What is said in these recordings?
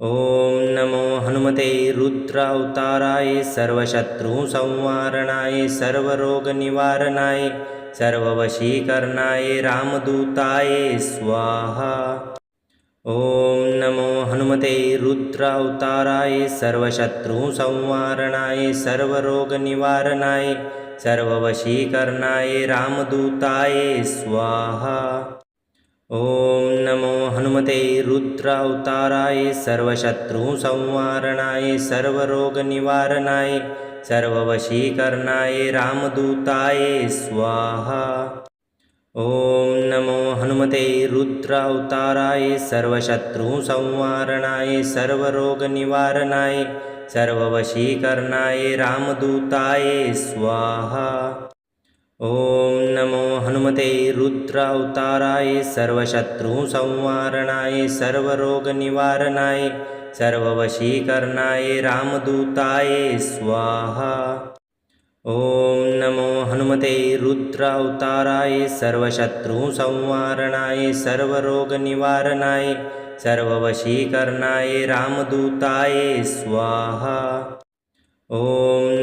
ॐ नमो हनुमते रुद्रावताराय सर्वशत्रुसंहारणाय सर्वरोगनिवारणाय सर्ववशीकरणाय रामदूताय स्वाहा। ॐ नमो हनुमते रुद्रावताराय सर्वशत्रुसंहारणाय सर्वरोगनिवारणाय सर्ववशीकरणाय रामदूताय स्वाहा। ॐ नमो हनुमते रुद्रावताराय सर्वशत्रुसंहारणाय सर्वरोगनिवारणाय सर्ववशीकरणाय रामदूताय स्वाहा। ॐ नमो हनुमते रुद्रावताराय सर्वशत्रुसंहारणाय सर्वरोगनिवारणाय सर्ववशीकरणाय रामदूताय स्वाहा। ॐ नमो हनुमते रुद्रावताराय सर्वशत्रुसंहारणाय सर्वरोगनिवारणाय सर्ववशीकरणाय रामदूताय स्वाहा। ॐ नमो हनुमते रुद्रावताराय सर्वशत्रुसंहारणाय सर्वरोगनिवारणाय सर्ववशीकरणाय रामदूताय स्वाहा। ॐ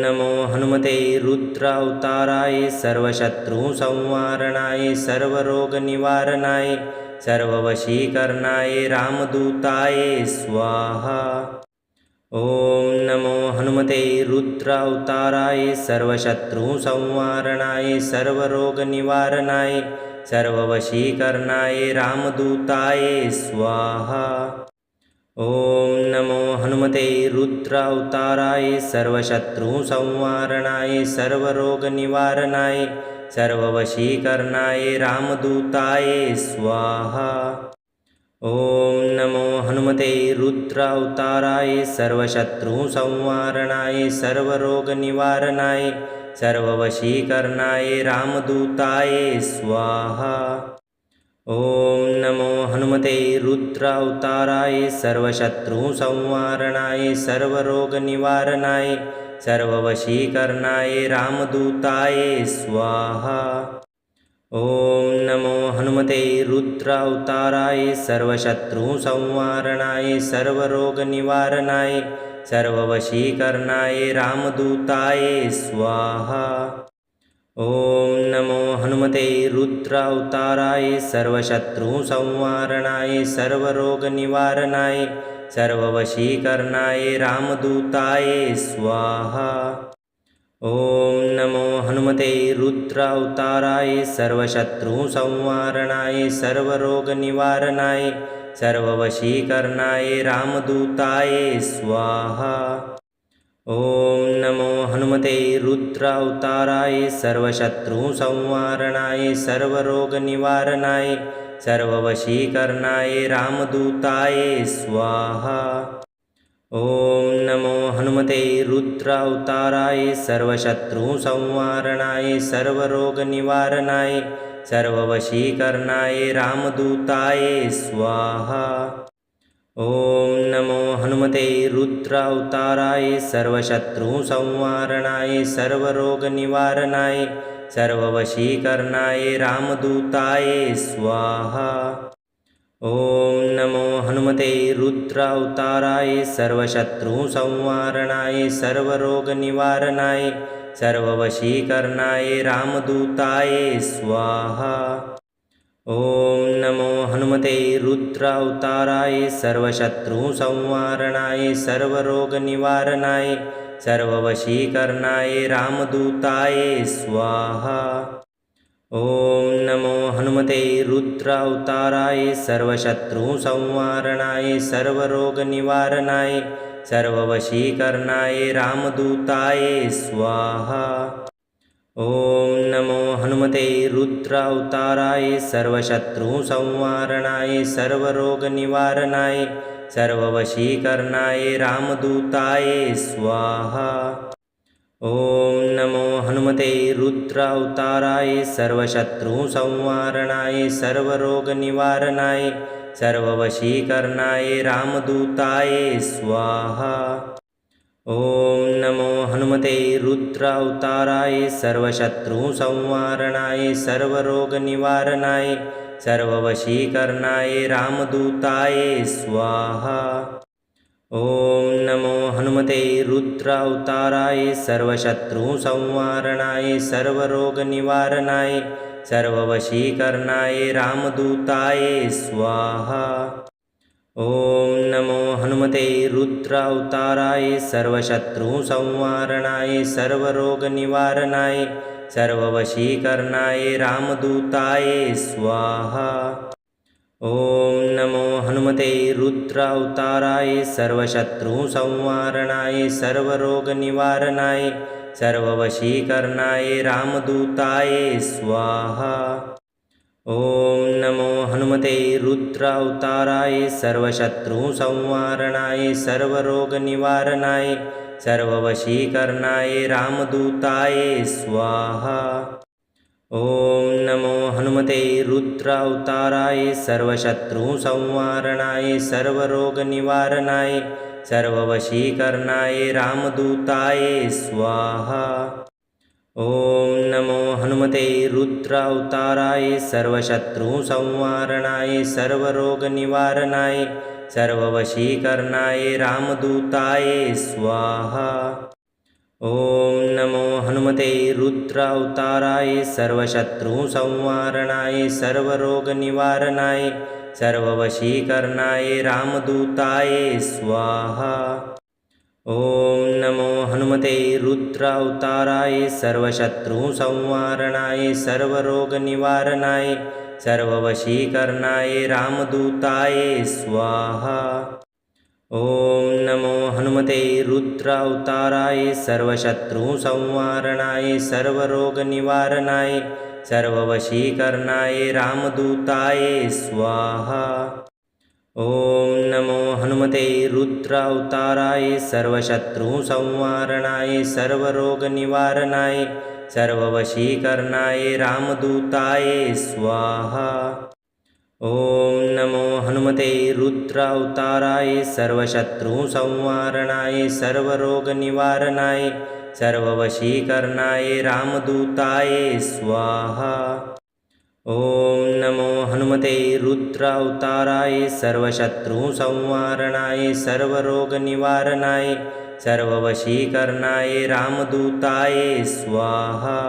नमो हनुमते रुद्रावताराय सर्वशत्रुसंहारणाय सर्वरोगनिवारणाय सर्ववशीकरणाय रामदूताय स्वाहा। ॐ नमो हनुमते रुद्रावताराय सर्वशत्रुसंहारणाय सर्वरोगनिवारणाय सर्ववशीकरणाय रामदूताय स्वाहा। ॐ नमो हनुमते रुद्रावताराय सर्वशत्रुसंहारणाय सर्वरोगनिवारणाय सर्ववशीकरणाय रामदूताय स्वाहा। ॐ नमो हनुमते रुद्रावताराय सर्वशत्रुसंहारणाय सर्वरोगनिवारणाय सर्ववशीकरणाय रामदूताय स्वाहा। ॐ नमो हनुमते रुद्रावताराय सर्वशत्रुसंहारणाय सर्वरोगनिवारणाय सर्ववशीकरणाय रामदूताय स्वाहा। ॐ नमो हनुमते रुद्रावताराय सर्वशत्रुसंहारणाय सर्वरोगनिवारणाय सर्ववशीकरणाय रामदूताय स्वाहा। ॐ नमो हनुमते रुद्रावताराय सर्वशत्रुसंहारणाय सर्वरोगनिवारणाय सर्ववशीकरणाय रामदूताय स्वाहा। ॐ नमो हनुमते रुद्रावताराय सर्वशत्रुसंहारणाय सर्वरोगनिवारणाय सर्ववशीकरणाय रामदूताय स्वाहा। ॐ नमो हनुमते रुद्रावताराय सर्वशत्रुसंहारणाय सर्वरोगनिवारणाय सर्ववशीकरणाय रामदूताय स्वाहा। ॐ नमो हनुमते रुद्रावताराय सर्वशत्रुसंहारणाय सर्वरोगनिवारणाय सर्ववशीकरणाय रामदूताय स्वाहा। ॐ नमो हनुमते रुद्रावताराय सर्वशत्रुसंहारणाय सर्वरोगनिवारणाय सर्ववशीकरणाय रामदूताय स्वाहा। ॐ नमो हनुमते रुद्रावताराय सर्वशत्रुसंहारणाय सर्वरोगनिवारणाय सर्ववशीकरणाय रामदूताय स्वाहा। ॐ नमो हनुमते रुद्रावताराय सर्वशत्रुसंहारणाय सर्वरोगनिवारणाय सर्ववशीकरणाय रामदूताय स्वाहा। ॐ नमो हनुमते रुद्रावताराय सर्वशत्रुसंहारणाय सर्वरोगनिवारणाय सर्ववशीकरणाय रामदूताय स्वाहा। ॐ नमो हनुमते रुद्रावताराय सर्वशत्रुसंहारणाय सर्वरोगनिवारणाय सर्ववशीकरणाय रामदूताय स्वाहा। ॐ नमो हनुमते रुद्रावताराय सर्वशत्रुसंहारणाय सर्वरोगनिवारणाय सर्ववशीकरणाय रामदूताय स्वाहा। ॐ नमो हनुमते रुद्रावताराय सर्वशत्रुसंहारणाय सर्वरोगनिवारणाय सर्ववशीकरणाय रामदूताय स्वाहा। ॐ नमो हनुमते रुद्रावताराय सर्वशत्रुसंहारणाय सर्वरोगनिवारणाय सर्ववशीकरणाय रामदूताय स्वाहा। ॐ नमो हनुमते रुद्रावताराय सर्वशत्रुसंहारणाय सर्वरोगनिवारणाय सर्ववशीकरणाय रामदूताय स्वाहा। ॐ नमो हनुमते रुद्रावताराय सर्वशत्रुसंहारणाय सर्वरोगनिवारणाय सर्ववशीकरणाय रामदूताय स्वाहा। ॐ नमो हनुमते रुद्रावताराय सर्वशत्रुसंहारणाय सर्वरोगनिवारणाय सर्ववशीकरणाय रामदूताय स्वाहा। ॐ नमो हनुमते रुद्रावताराय सर्वशत्रुसंहारणाय सर्वरोगनिवारणाय सर्ववशीकरणाय रामदूताय स्वाहा। ॐ नमो हनुमते रुद्रावताराय सर्वशत्रुसंहारणाय सर्वरोगनिवारणाय सर्ववशीकरणाय रामदूताय स्वाहा। ॐ नमो हनुमते रुद्रावताराय सर्वशत्रुसंहारणाय सर्वरोगनिवारणाय सर्ववशीकरणाय रामदूताय स्वाहा। ॐ नमो हनुमते रुद्रावताराय सर्वशत्रुसंहारणाय सर्वरोगनिवारणाय सर्ववशीकरणाय रामदूताय स्वाहा। ॐ नमो हनुमते रुद्रावताराय सर्वशत्रुसंहारणाय सर्वरोगनिवारणाय सर्ववशीकरणाय रामदूताय स्वाहा। ॐ नमो हनुमते रुद्रावताराय सर्वशत्रुसंहारणाय सर्वरोगनिवारणाय सर्ववशीकरणाय रामदूताय स्वाहा। ॐ नमो हनुमते रुद्रावताराय सर्वशत्रुसंहारणाय सर्वरोगनिवारणाय सर्ववशीकरणाय रामदूताय स्वाहा। ॐ नमो हनुमते रुद्रावताराय सर्वशत्रुसंहारणाय सर्वरोगनिवारणाय सर्ववशीकरणाय रामदूताय स्वाहा।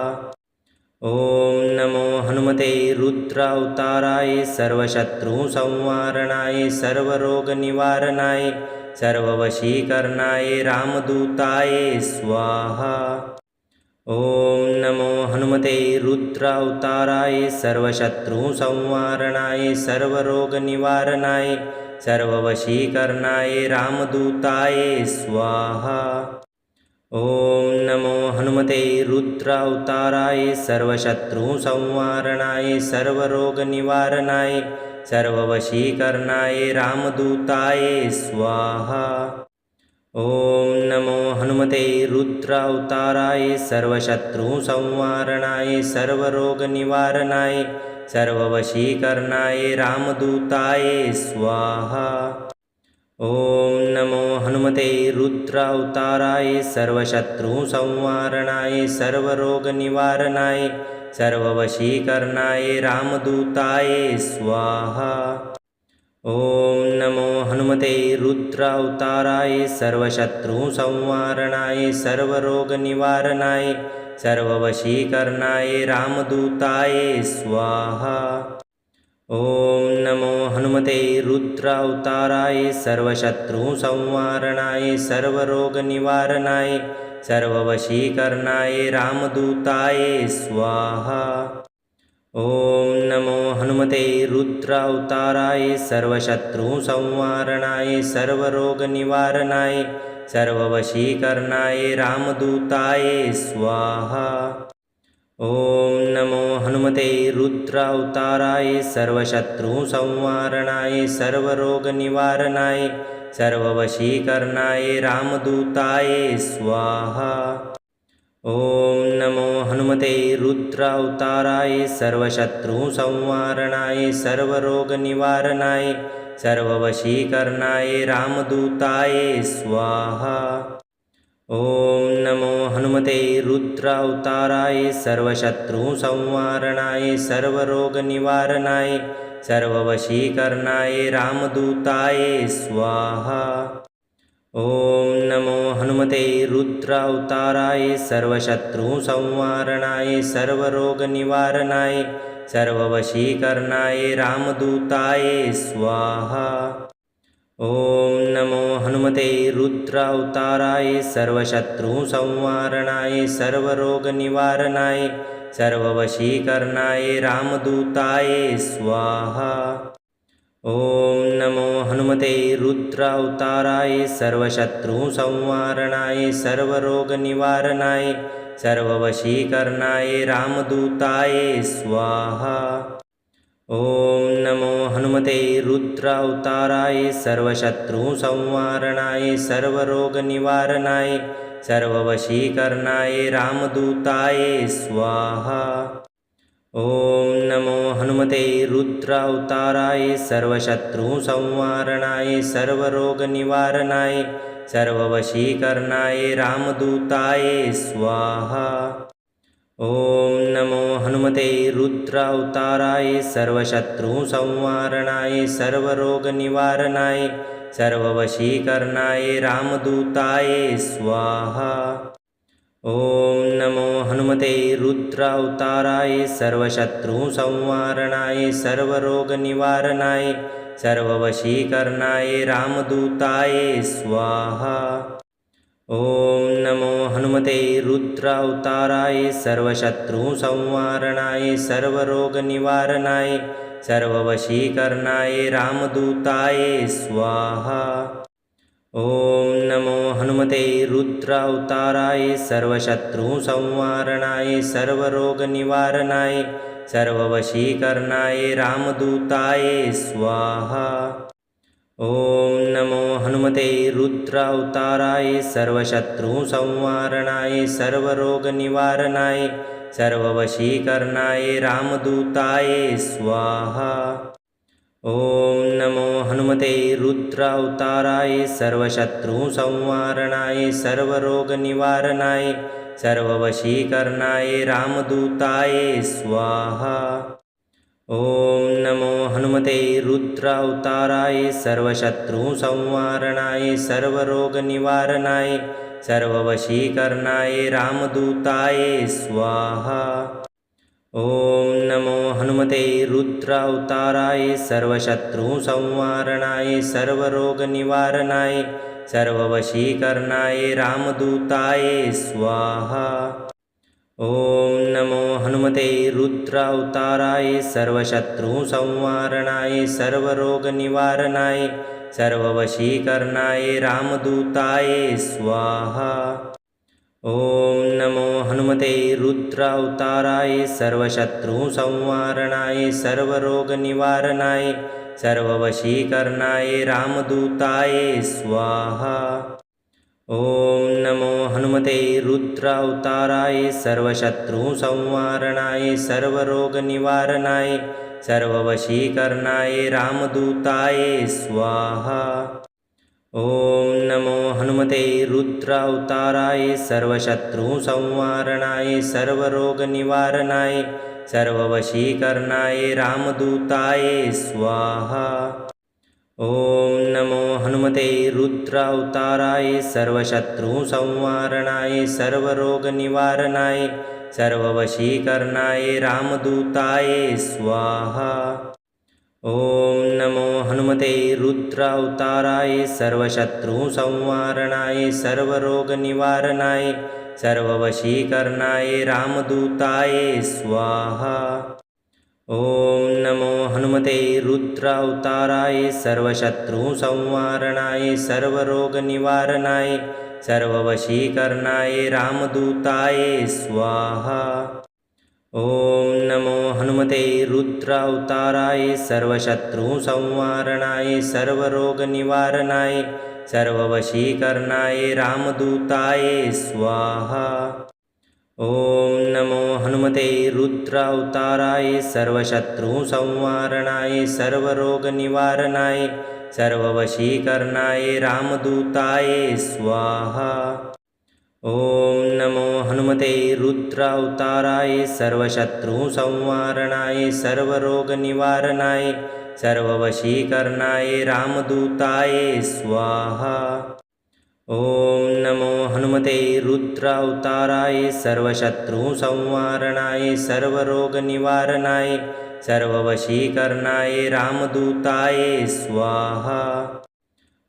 ॐ नमो हनुमते रुद्रावताराय सर्वशत्रुसंहारणाय सर्वरोगनिवारणाय सर्ववशीकरणाय रामदूताय स्वाहा। ॐ नमो हनुमते रुद्रावताराय सर्वशत्रुसंहारणाय सर्वरोगनिवारणाय सर्ववशीकरणाय रामदूताय स्वाहा। ॐ नमो हनुमते रुद्रावताराय सर्वशत्रुसंहारणाय सर्वरोगनिवारणाय सर्ववशीकरणाय रामदूताय स्वाहा। ॐ नमो हनुमते रुद्रावताराय सर्वशत्रुसंहारणाय सर्वरोगनिवारणाय सर्ववशीकरणाय रामदूताय स्वाहा। ॐ नमो हनुमते रुद्रावताराय सर्वशत्रुसंहारणाय सर्वरोगनिवारणाय सर्ववशीकरणाय रामदूताय स्वाहा। ॐ नमो हनुमते रुद्रावताराय सर्वशत्रुसंहारणाय सर्वरोगनिवारणाय सर्ववशीकरणाय रामदूताय स्वाहा। ॐ नमो हनुमते रुद्रावताराय सर्वशत्रुसंहारणाय सर्वरोगनिवारणाय सर्ववशीकरणाय रामदूताय स्वाहा। ॐ नमो हनुमते रुद्रावताराय सर्वशत्रुसंहारणाय सर्वरोगनिवारणाय सर्ववशीकरणाय रामदूताय स्वाहा। ॐ नमो हनुमते रुद्रावताराय सर्वशत्रुसंहारणाय सर्वरोगनिवारणाय सर्ववशीकरणाय रामदूताय स्वाहा। ॐ नमो हनुमते रुद्रावताराय सर्वशत्रुसंहारणाय सर्वरोगनिवारणाय सर्ववशीकरणाय रामदूताय स्वाहा। ॐ नमो हनुमते रुद्रावताराय सर्वशत्रुसंहारणाय सर्वरोगनिवारणाय सर्ववशीकरणाय रामदूताय स्वाहा। ॐ नमो हनुमते रुद्रावताराय सर्वशत्रुसंहारणाय सर्वरोगनिवारणाय सर्ववशीकरणाय रामदूताय स्वाहा। ॐ नमो हनुमते रुद्रावताराय सर्वशत्रुसंहारणाय सर्वरोगनिवारणाय सर्ववशीकरणाय रामदूताय स्वाहा। ॐ नमो हनुमते रुद्रावताराय सर्वशत्रुसंहारणाय सर्वरोगनिवारणाय सर्ववशीकरणाय रामदूताय स्वाहा। ॐ नमो हनुमते रुद्रावताराय सर्वशत्रुसंहारणाय सर्वरोगनिवारणाय सर्ववशीकरणाय रामदूताय स्वाहा। ॐ नमो हनुमते रुद्रावताराय सर्वशत्रुसंहारणाय सर्वरोगनिवारणाय सर्ववशीकरणाय रामदूताय स्वाहा। ॐ नमो हनुमते रुद्रावताराय सर्वशत्रुसंहारणाय सर्वरोगनिवारणाय सर्ववशीकरणाय रामदूताय स्वाहा। ॐ नमो हनुमते रुद्रावताराय सर्वशत्रुसंहारणाय सर्वरोगनिवारणाय सर्ववशीकरणाय रामदूताय स्वाहा। ॐ नमो हनुमते रुद्रावताराय सर्वशत्रुसंहारणाय सर्वरोगनिवारणाय सर्ववशीकरणाय रामदूताय स्वाहा। ॐ नमो हनुमते रुद्रावताराय सर्वशत्रुसंहारणाय सर्वरोगनिवारणाय सर्ववशीकरणाय रामदूताय स्वाहा। ॐ नमो हनुमते रुद्रावताराय सर्वशत्रुसंहारणाय सर्वरोगनिवारणाय सर्ववशीकरणाय रामदूताय स्वाहा। ॐ नमो हनुमते रुद्रावताराय सर्वशत्रुसंहारणाय सर्वरोगनिवारणाय सर्ववशीकरणाय रामदूताय स्वाहा। ॐ नमो हनुमते रुद्रावताराय सर्वशत्रुसंहारणाय सर्वरोगनिवारणाय सर्ववशीकरणाय रामदूताय स्वाहा। ॐ नमो हनुमते रुद्रावताराय सर्वशत्रुसंहारणाय सर्वरोगनिवारणाय सर्ववशीकरणाय रामदूताय स्वाहा। ॐ नमो हनुमते रुद्रावताराय सर्वशत्रुसंहारणाय सर्वरोगनिवारणाय सर्ववशीकरणाय रामदूताय स्वाहा। ॐ नमो हनुमते रुद्रावताराय सर्वशत्रुसंहारणाय सर्वरोगनिवारणाय सर्ववशीकरणाय रामदूताय स्वाहा। ॐ नमो हनुमते रुद्रावताराय सर्वशत्रुसंहारणाय सर्वरोगनिवारणाय सर्ववशीकरणाय रामदूताय स्वाहा। ॐ नमो हनुमते रुद्रावताराय सर्वशत्रुसंहारणाय सर्वरोगनिवारणाय सर्ववशीकरणाय रामदूताय स्वाहा। ॐ नमो हनुमते रुद्रावताराय सर्वशत्रुसंहारणाय सर्वरोगनिवारणाय सर्ववशीकरणाय रामदूताय स्वाहा। ॐ नमो हनुमते रुद्रावताराय सर्वशत्रुसंहारणाय सर्वरोगनिवारणाय सर्ववशीकरणाय रामदूताय स्वाहा। ॐ नमो हनुमते रुद्रावताराय सर्वशत्रुसंहारणाय सर्वरोगनिवारणाय सर्ववशीकरणाय रामदूताय स्वाहा। ॐ नमो हनुमते रुद्रावताराय सर्वशत्रुसंहारणाय सर्वरोगनिवारणाय सर्ववशीकरणाय रामदूताय स्वाहा। ॐ नमो हनुमते रुद्रावताराय सर्वशत्रुसंहारणाय सर्वरोगनिवारणाय सर्ववशीकरणाय रामदूताय स्वाहा। ॐ नमो हनुमते रुद्रावताराय सर्वशत्रुसंहारणाय सर्वरोगनिवारणाय सर्ववशीकरणाय रामदूताय स्वाहा। ॐ नमो हनुमते रुद्रावताराय सर्वशत्रुसंहारणाय सर्वरोगनिवारणाय सर्ववशीकरणाय रामदूताय स्वाहा।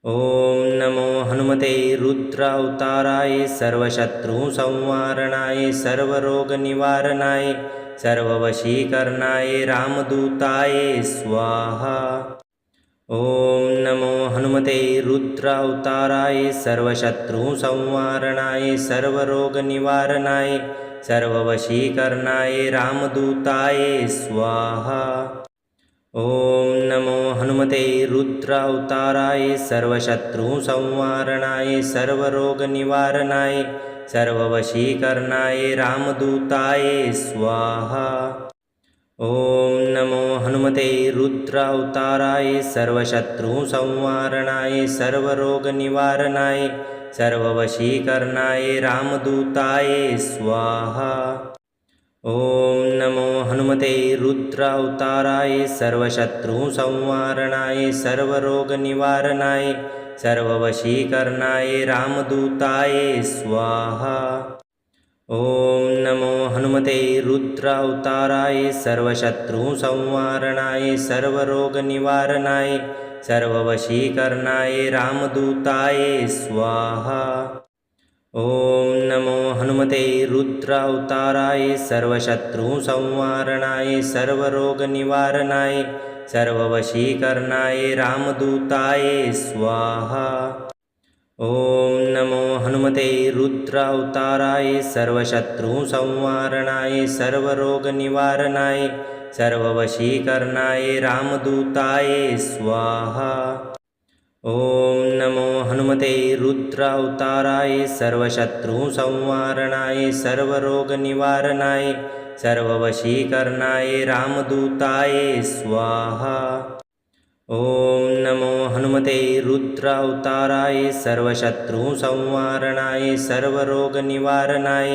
ॐ नमो हनुमते रुद्रावताराय सर्वशत्रुसंहारणाय सर्वरोगनिवारणाय सर्ववशीकरणाय रामदूताय स्वाहा। ॐ नमो हनुमते रुद्रावताराय सर्वशत्रुसंहारणाय सर्वरोगनिवारणाय सर्ववशीकरणाय रामदूताय स्वाहा। ॐ नमो हनुमते रुद्रावताराय सर्वशत्रुसंहारणाय सर्वरोगनिवारणाय सर्ववशीकरणाय रामदूताय स्वाहा। ॐ नमो हनुमते रुद्रावताराय सर्वशत्रुसंहारणाय सर्वरोगनिवारणाय सर्ववशीकरणाय रामदूताय स्वाहा। ॐ नमो हनुमते रुद्रावताराय सर्वशत्रुसंहारणाय सर्वरोगनिवारणाय सर्ववशीकरणाय रामदूताय स्वाहा। ॐ नमो हनुमते रुद्रावताराय सर्वशत्रुसंहारणाय सर्वरोगनिवारणाय सर्ववशीकरणाय रामदूताय स्वाहा। ॐ नमो हनुमते रुद्रावताराय सर्वशत्रुसंहारणाय सर्वरोगनिवारणाय सर्ववशीकरणाय रामदूताय स्वाहा। ॐ नमो हनुमते रुद्रावताराय सर्वशत्रुसंहारणाय सर्वरोगनिवारणाय सर्ववशीकरणाय रामदूताय स्वाहा। ॐ नमो हनुमते रुद्रावताराय सर्वशत्रुसंहारणाय सर्वरोगनिवारणाय सर्ववशीकरणाय रामदूताय स्वाहा। ॐ नमो हनुमते रुद्रावताराय सर्वशत्रुसंहारणाय सर्वरोगनिवारणाय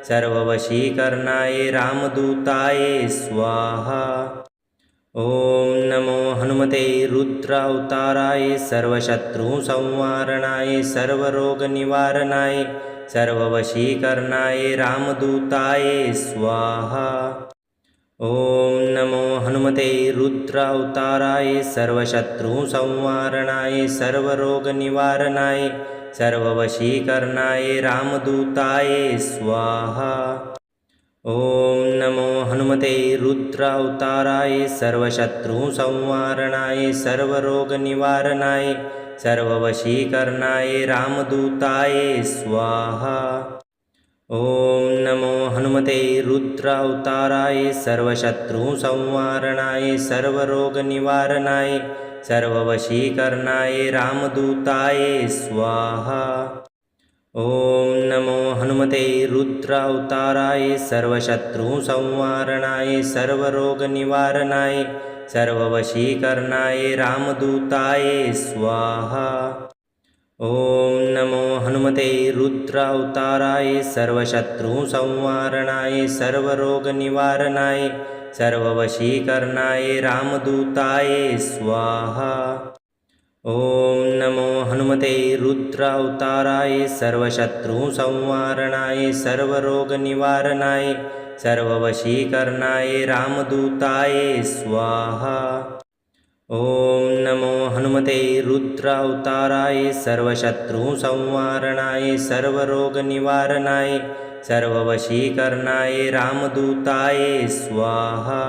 सर्ववशीकरणाय रामदूताय स्वाहा। ॐ नमो हनुमते रुद्रावताराय सर्वशत्रुसंहारणाय सर्वरोगनिवारणाय सर्ववशीकरणाय रामदूताय स्वाहा। ॐ नमो हनुमते रुद्रावताराय सर्वशत्रुसंहारणाय सर्वरोगनिवारणाय सर्ववशीकरणाय रामदूताय स्वाहा। ॐ नमो हनुमते रुद्रावताराय सर्वशत्रुसंहारणाय सर्वरोगनिवारणाय सर्ववशीकरणाय रामदूताय स्वाहा। ॐ नमो हनुमते रुद्रावताराय सर्वशत्रुसंहारणाय सर्वरोगनिवारणाय सर्ववशीकरणाय रामदूताय स्वाहा। ॐ नमो हनुमते रुद्रावताराय सर्वशत्रुसंहारणाय सर्वरोगनिवारणाय सर्ववशीकरणाय रामदूताय स्वाहा। ॐ नमो हनुमते रुद्रावताराय सर्वशत्रुसंहारणाय सर्वरोगनिवारणाय सर्ववशीकरणाय रामदूताय स्वाहा। ॐ नमो हनुमते रुद्रावताराय सर्वशत्रुसंहारणाय सर्वरोगनिवारणाय सर्ववशीकरणाय रामदूताय स्वाहा। ॐ नमो हनुमते रुद्रावताराय सर्वशत्रुसंहारणाय सर्वरोगनिवारणाय सर्ववशीकरणाय रामदूताय स्वाहा।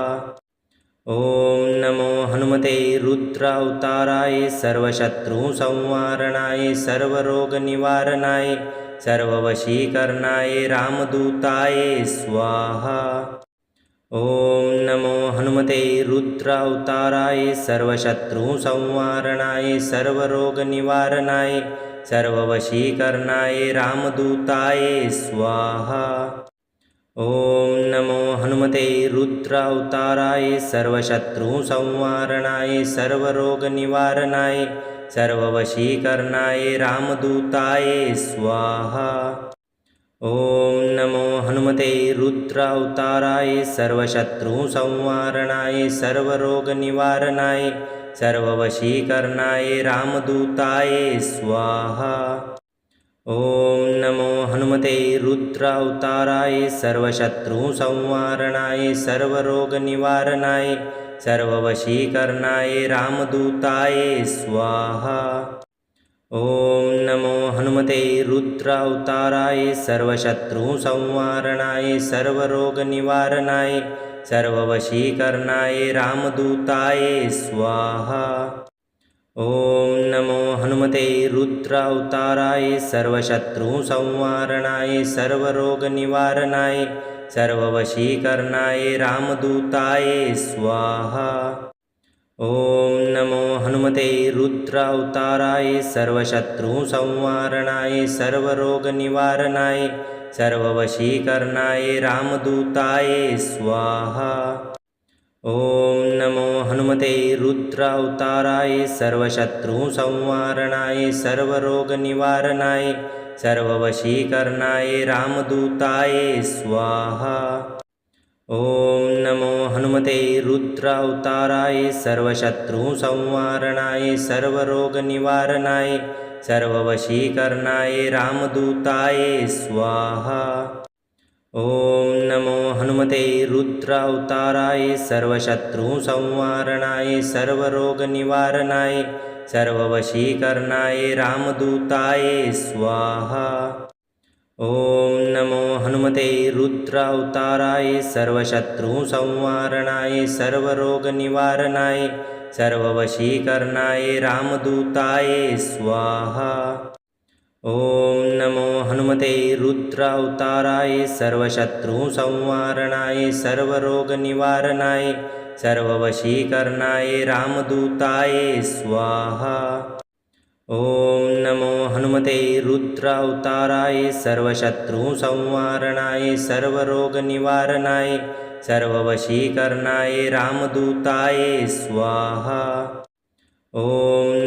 ॐ नमो हनुमते रुद्रावताराय सर्वशत्रुसंहारणाय सर्वरोगनिवारणाय सर्ववशीकरणाय रामदूताय स्वाहा। ॐ नमो हनुमते रुद्रावताराय सर्वशत्रुसंहारणाय सर्वरोगनिवारणाय सर्ववशीकरणाय रामदूताय स्वाहा। ॐ नमो हनुमते रुद्रावताराय सर्वशत्रुसंहारणाय सर्वरोगनिवारणाय सर्ववशीकरणाय रामदूताय स्वाहा। ॐ नमो हनुमते रुद्रावताराय सर्वशत्रुसंहारणाय सर्वरोगनिवारणाय सर्ववशीकरणाय रामदूताय स्वाहा। ॐ नमो हनुमते रुद्रावताराय सर्वशत्रुसंहारणाय सर्वरोगनिवारणाय सर्ववशीकरणाय रामदूताय स्वाहा। ॐ नमो हनुमते रुद्रावताराय सर्वशत्रुसंहारणाय सर्वरोगनिवारणाय सर्ववशीकरणाय रामदूताय स्वाहा। ॐ नमो हनुमते रुद्रावताराय सर्वशत्रुसंहारणाय सर्वरोगनिवारणाय सर्ववशीकरणाय रामदूताय स्वाहा। ॐ नमो हनुमते रुद्रावताराय सर्वशत्रुसंहारणाय सर्वरोगनिवारणाय सर्ववशीकरणाय रामदूताय स्वाहा। ॐ नमो हनुमते रुद्रावताराय सर्वशत्रुसंहारणाय सर्वरोगनिवारणाय सर्ववशीकरणाय रामदूताय स्वाहा। ॐ नमो हनुमते रुद्रावताराय सर्वशत्रुसंहारणाय सर्वरोगनिवारणाय सर्ववशीकरणाय रामदूताय स्वाहा। ॐ नमो हनुमते रुद्रावताराय सर्वशत्रुसंहारणाय सर्वरोगनिवारणाय सर्ववशीकरणाय रामदूताय स्वाहा। ॐ नमो हनुमते रुद्रावताराय सर्वशत्रुसंहारणाय सर्वरोगनिवारणाय सर्ववशीकरणाय रामदूताय स्वाहा। ॐ नमो हनुमते रुद्रावताराय सर्वशत्रुसंहारणाय सर्वरोगनिवारणाय सर्ववशीकरणाय रामदूताय स्वाहा। ॐ नमो हनुमते रुद्रावताराय सर्वशत्रुसंहारणाय सर्वरोगनिवारणाय सर्ववशीकरणाय रामदूताय स्वाहा। ॐ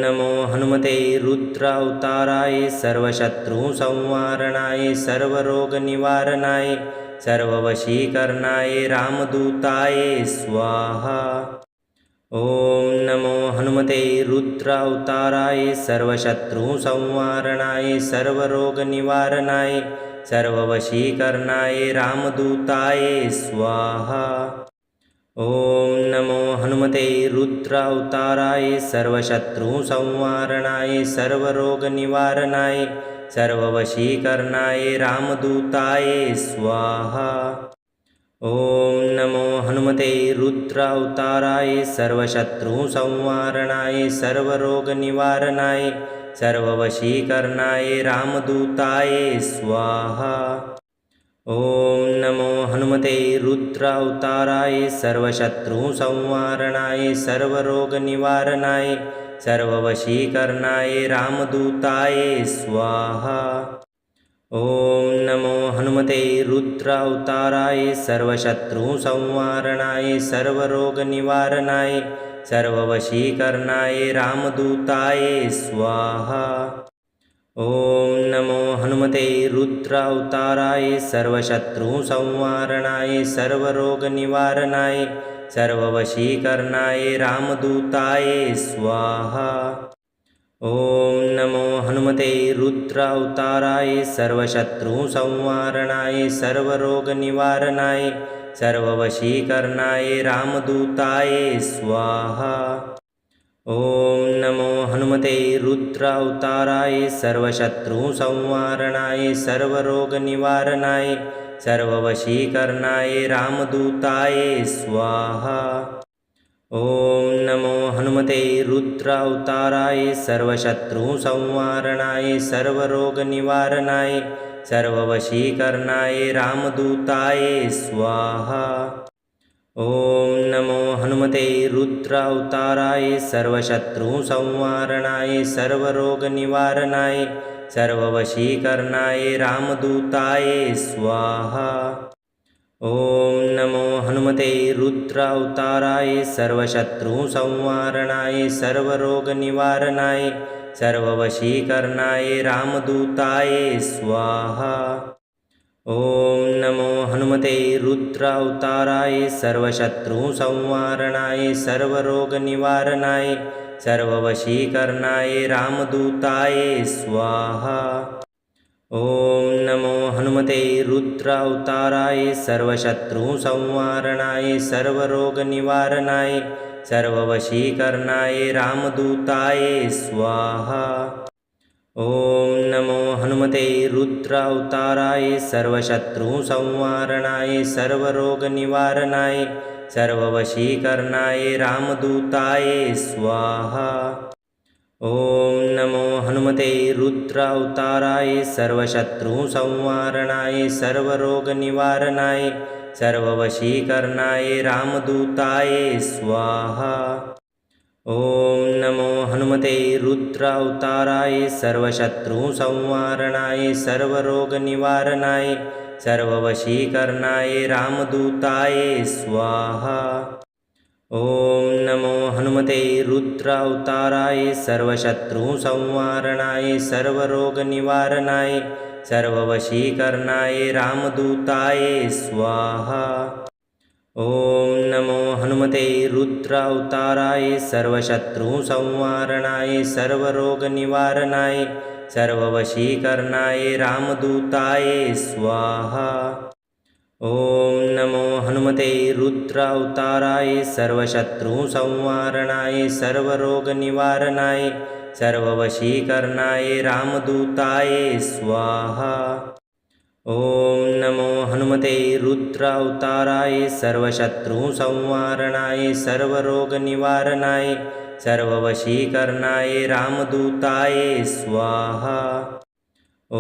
नमो हनुमते रुद्रावताराय सर्वशत्रुसंहारणाय सर्वरोगनिवारणाय सर्ववशीकरणाय रामदूताय स्वाहा। ॐ नमो हनुमते रुद्रावताराय सर्वशत्रुसंहारणाय सर्वरोगनिवारणाय सर्ववशीकरणाय रामदूताय स्वाहा। ॐ नमो हनुमते रुद्रावताराय सर्वशत्रुसंहारणाय सर्वरोगनिवारणाय सर्ववशीकरणाय रामदूताय स्वाहा। ॐ नमो हनुमते रुद्रावताराय सर्वशत्रुसंहारणाय सर्वरोगनिवारणाय सर्ववशीकरणाय रामदूताय स्वाहा। ॐ नमो हनुमते रुद्रावताराय सर्वशत्रुसंहारणाय सर्वरोगनिवारणाय सर्ववशीकरणाय रामदूताय स्वाहा। ॐ नमो हनुमते रुद्रावताराय सर्वशत्रुसंहारणाय सर्वरोगनिवारणाय सर्ववशीकरणाय रामदूताय स्वाहा। ॐ नमो हनुमते रुद्रावताराय सर्वशत्रुसंहारणाय सर्वरोगनिवारणाय सर्ववशीकरणाय रामदूताय स्वाहा। ॐ नमो हनुमते रुद्रावताराय सर्वशत्रुसंहारणाय सर्वरोगनिवारणाय सर्ववशीकरणाय रामदूताय स्वाहा। ॐ नमो हनुमते रुद्रावताराय सर्वशत्रुसंहारणाय सर्वरोगनिवारणाय सर्ववशीकरणाय रामदूताय स्वाहा। ॐ नमो हनुमते रुद्रावताराय सर्वशत्रुसंहारणाय सर्वरोगनिवारणाय सर्ववशीकरणाय रामदूताय स्वाहा। ॐ नमो हनुमते रुद्रावताराय सर्वशत्रुसंहारणाय सर्वरोगनिवारणाय सर्ववशीकरणाय रामदूताय स्वाहा। ॐ नमो हनुमते रुद्रावताराय सर्वशत्रुसंहारणाय सर्वरोगनिवारणाय सर्ववशीकरणाय रामदूताय स्वाहा। ॐ नमो हनुमते रुद्रावताराय सर्वशत्रुसंहारणाय सर्वरोगनिवारणाय सर्ववशीकरणाय रामदूताय स्वाहा। ॐ नमो हनुमते रुद्रावताराय सर्वशत्रुसंहारणाय सर्वरोगनिवारणाय सर्ववशीकरणाय रामदूताय स्वाहा। ॐ नमो हनुमते रुद्रावताराय सर्वशत्रुसंहारणाय सर्वरोगनिवारणाय सर्ववशीकरणाय रामदूताय स्वाहा। ॐ नमो हनुमते रुद्रावताराय सर्वशत्रुसंहारणाय सर्वरोगनिवारणाय सर्ववशीकरणाय रामदूताय स्वाहा। ॐ नमो हनुमते रुद्रावताराय सर्वशत्रुसंहारणाय सर्वरोगनिवारणाय सर्ववशीकरणाय रामदूताय स्वाहा। ॐ नमो हनुमते रुद्रावताराय सर्वशत्रुसंहारणाय सर्वरोगनिवारणाय सर्ववशीकरणाय रामदूताय स्वाहा। ॐ नमो हनुमते रुद्रावताराय सर्वशत्रुसंहारणाय सर्वरोगनिवारणाय सर्ववशीकरणाय रामदूताय स्वाहा। ॐ नमो हनुमते रुद्रावताराय सर्वशत्रुसंहारणाय सर्वरोगनिवारणाय सर्ववशीकरणाय रामदूताय स्वाहा। ॐ नमो हनुमते रुद्रावताराय सर्वशत्रुसंहारणाय सर्वरोगनिवारणाय सर्ववशीकरणाय रामदूताय स्वाहा। ॐ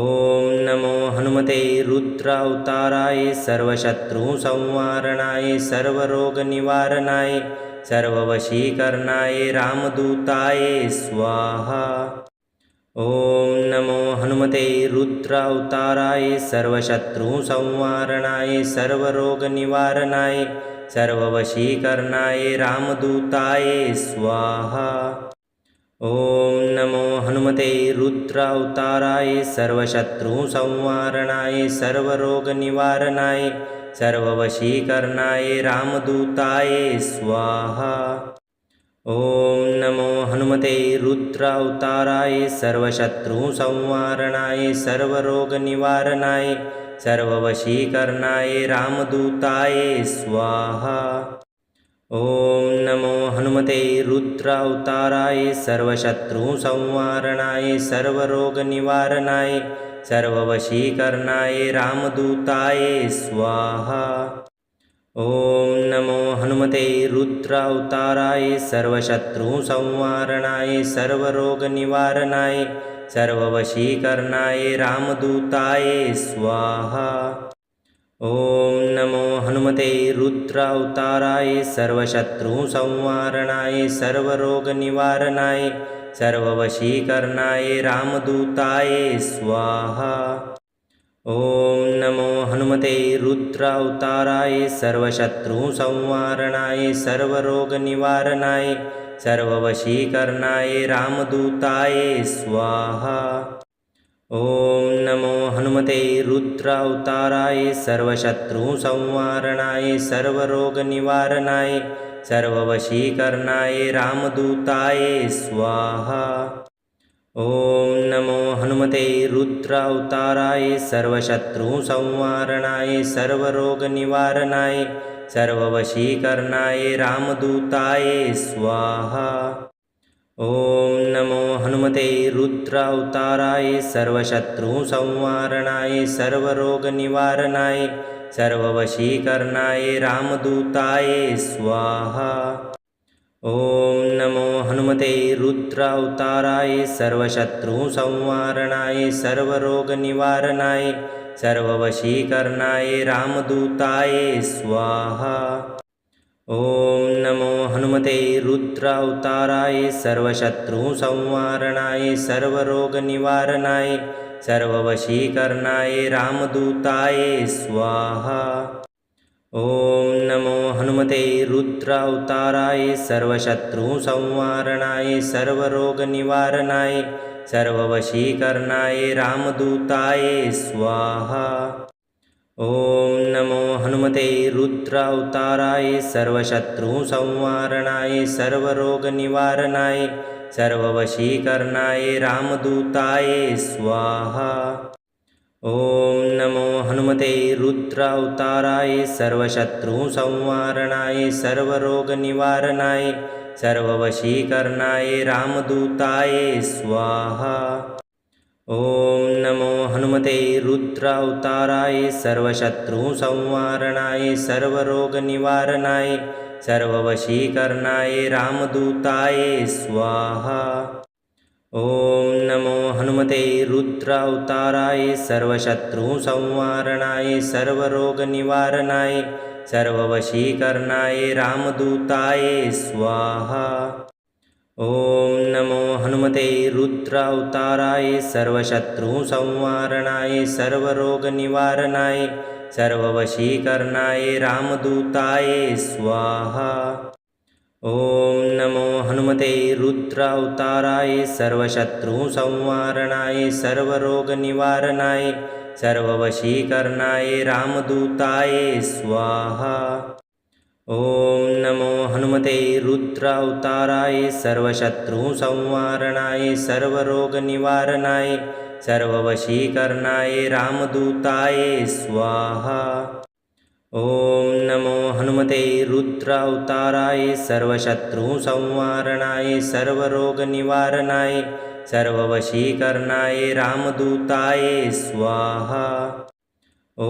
नमो हनुमते रुद्रावताराय सर्वशत्रुसंहारणाय सर्वरोगनिवारणाय सर्ववशीकरणाय रामदूताय स्वाहा। ॐ नमो हनुमते रुद्रावताराय सर्वशत्रुसंहारणाय सर्वरोगनिवारणाय सर्ववशीकरणाय रामदूताय स्वाहा। ॐ नमो हनुमते रुद्रावताराय सर्वशत्रुसंहारणाय सर्वरोगनिवारणाय सर्ववशीकरणाय रामदूताय स्वाहा। ॐ नमो हनुमते रुद्रावताराय सर्वशत्रुसंहारणाय सर्वरोगनिवारणाय सर्ववशीकरणाय रामदूताय स्वाहा। ॐ नमो हनुमते रुद्रावताराय सर्वशत्रुसंहारणाय सर्वरोगनिवारणाय सर्ववशीकरणाय रामदूताय स्वाहा। ॐ नमो हनुमते रुद्रावताराय सर्वशत्रुसंहारणाय सर्वरोगनिवारणाय सर्ववशीकरणाय रामदूताय स्वाहा। ॐ नमो हनुमते रुद्रावताराय सर्वशत्रुसंहारणाय सर्वरोगनिवारणाय सर्ववशीकरणाय रामदूताय स्वाहा। ॐ नमो हनुमते रुद्रावताराय सर्वशत्रुसंहारणाय सर्वरोगनिवारणाय सर्ववशीकरणाय रामदूताय स्वाहा। ॐ नमो हनुमते रुद्रावताराय सर्वशत्रुसंहारणाय सर्वरोगनिवारणाय सर्ववशीकरणाय रामदूताय स्वाहा। ॐ नमो हनुमते रुद्रावताराय सर्वशत्रुसंहारणाय सर्वरोगनिवारणाय सर्ववशीकरणाय रामदूताय स्वाहा। ॐ नमो हनुमते रुद्रावताराय सर्वशत्रुसंहारणाय सर्वरोगनिवारणाय सर्ववशीकरणाय रामदूताय स्वाहा। ॐ नमो हनुमते रुद्रावताराय सर्वशत्रुसंहारणाय सर्वरोगनिवारणाय सर्ववशीकरणाय रामदूताय स्वाहा। ॐ नमो हनुमते रुद्रावताराय सर्वशत्रुसंहारणाय सर्वरोगनिवारणाय सर्ववशीकरणाय रामदूताय स्वाहा। ॐ नमो हनुमते रुद्रावताराय सर्वशत्रुसंहारणाय सर्वरोगनिवारणाय सर्ववशीकरणाय रामदूताय स्वाहा। ॐ नमो हनुमते रुद्रावताराय सर्वशत्रुसंहारणाय सर्वरोगनिवारणाय सर्ववशीकरणाय रामदूताय स्वाहा। ॐ नमो हनुमते रुद्रावताराय सर्वशत्रुसंहारणाय सर्वरोगनिवारणाय सर्ववशीकरणाय रामदूताय स्वाहा। ॐ नमो हनुमते रुद्रावताराय सर्वशत्रुसंहारणाय सर्वरोगनिवारणाय सर्ववशीकरणाय रामदूताय स्वाहा। ॐ नमो हनुमते रुद्रावताराय सर्वशत्रुसंहारणाय सर्वरोगनिवारणाय सर्ववशीकरणाय रामदूताय स्वाहा। ॐ नमो हनुमते रुद्रावताराय सर्वशत्रुसंहारणाय सर्वरोगनिवारणाय सर्ववशीकरणाय रामदूताय स्वाहा। ॐ नमो हनुमते रुद्रावताराय सर्वशत्रुसंहारणाय सर्वरोगनिवारणाय सर्ववशीकरणाय रामदूताय स्वाहा। ॐ नमो हनुमते रुद्रावताराय सर्वशत्रुसंहारणाय सर्वरोगनिवारणाय सर्ववशीकरणाय रामदूताय स्वाहा। ॐ नमो हनुमते रुद्रावताराय सर्वशत्रुसंहारणाय सर्वरोगनिवारणाय सर्ववशीकरणाय रामदूताय स्वाहा। ॐ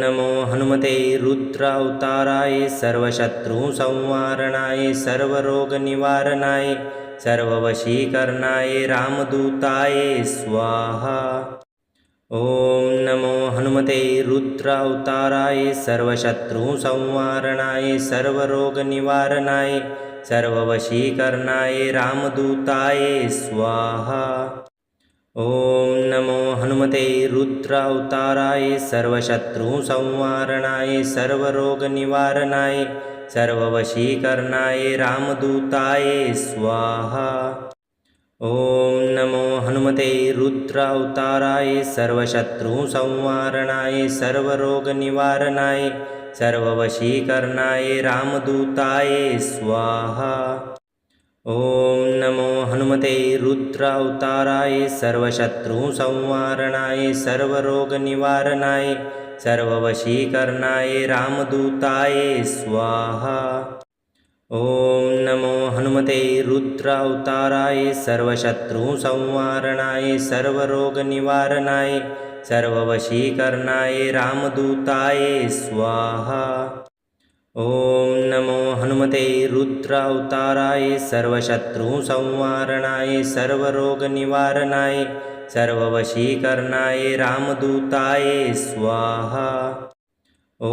नमो हनुमते रुद्रावताराय सर्वशत्रुसंहारणाय सर्वरोगनिवारणाय सर्ववशीकरणाय रामदूताय स्वाहा। ॐ नमो हनुमते रुद्रावताराय सर्वशत्रुसंहारणाय सर्वरोगनिवारणाय सर्ववशीकरणाय रामदूताय स्वाहा। ॐ नमो हनुमते रुद्रावताराय सर्वशत्रुसंहारणाय सर्वरोगनिवारणाय सर्ववशीकरणाय रामदूताय स्वाहा। ॐ नमो हनुमते रुद्रावताराय सर्वशत्रुसंहारणाय सर्वरोगनिवारणाय सर्ववशीकरणाय रामदूताय स्वाहा। ॐ नमो हनुमते रुद्रावताराय सर्वशत्रुसंहारणाय सर्वरोगनिवारणाय सर्ववशीकरणाय रामदूताय स्वाहा। ॐ नमो हनुमते रुद्रावताराय सर्वशत्रुसंहारणाय सर्वरोगनिवारणाय सर्ववशीकरणाय रामदूताय स्वाहा। ॐ नमो हनुमते रुद्रावताराय सर्वशत्रुसंहारणाय सर्वरोगनिवारणाय सर्ववशीकरणाय रामदूताय स्वाहा। ॐ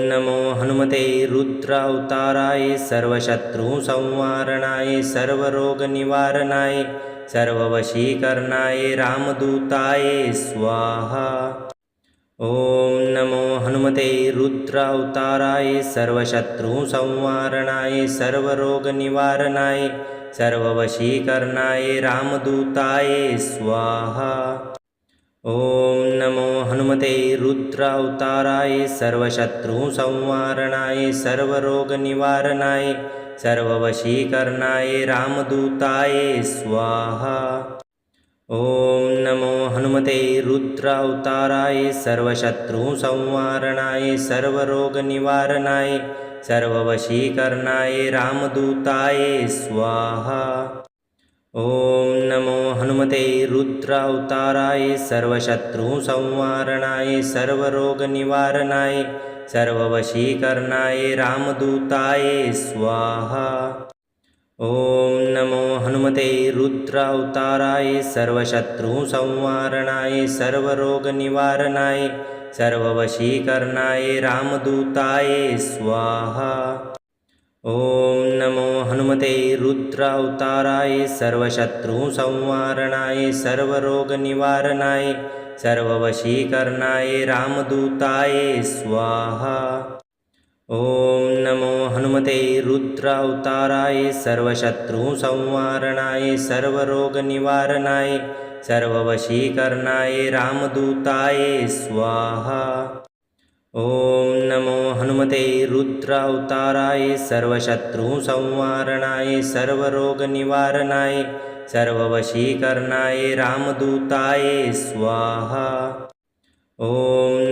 नमो हनुमते रुद्रावताराय सर्वशत्रुसंहारणाय सर्वरोगनिवारणाय सर्ववशीकरणाय रामदूताय स्वाहा। ॐ नमो हनुमते रुद्रावताराय सर्वशत्रुसंहारणाय सर्वरोगनिवारणाय सर्ववशीकरणाय रामदूताय स्वाहा। ॐ नमो हनुमते रुद्रावताराय सर्वशत्रुसंहारणाय सर्वरोगनिवारणाय सर्ववशीकरणाय रामदूताय स्वाहा। ॐ नमो हनुमते रुद्रावताराय सर्वशत्रुसंहारणाय सर्वरोगनिवारणाय सर्ववशीकरणाय रामदूताय स्वाहा। ॐ नमो हनुमते रुद्रावताराय सर्वशत्रुसंहारणाय सर्वरोगनिवारणाय सर्ववशीकरणाय रामदूताय स्वाहा। ॐ नमो हनुमते रुद्रावताराय सर्वशत्रुसंहारणाय सर्वरोगनिवारणाय सर्ववशीकरणाय रामदूताय स्वाहा। ॐ नमो हनुमते रुद्रावताराय सर्वशत्रुसंहारणाय सर्वरोगनिवारणाय सर्ववशीकरणाय रामदूताय स्वाहा। ॐ नमो हनुमते रुद्रावताराय सर्वशत्रुसंहारणाय सर्वरोगनिवारणाय सर्ववशीकरणाय रामदूताय स्वाहा। ॐ नमो हनुमते रुद्रावताराय सर्वशत्रुसंहारणाय सर्वरोगनिवारणाय सर्ववशीकरणाय रामदूताय स्वाहा। ॐ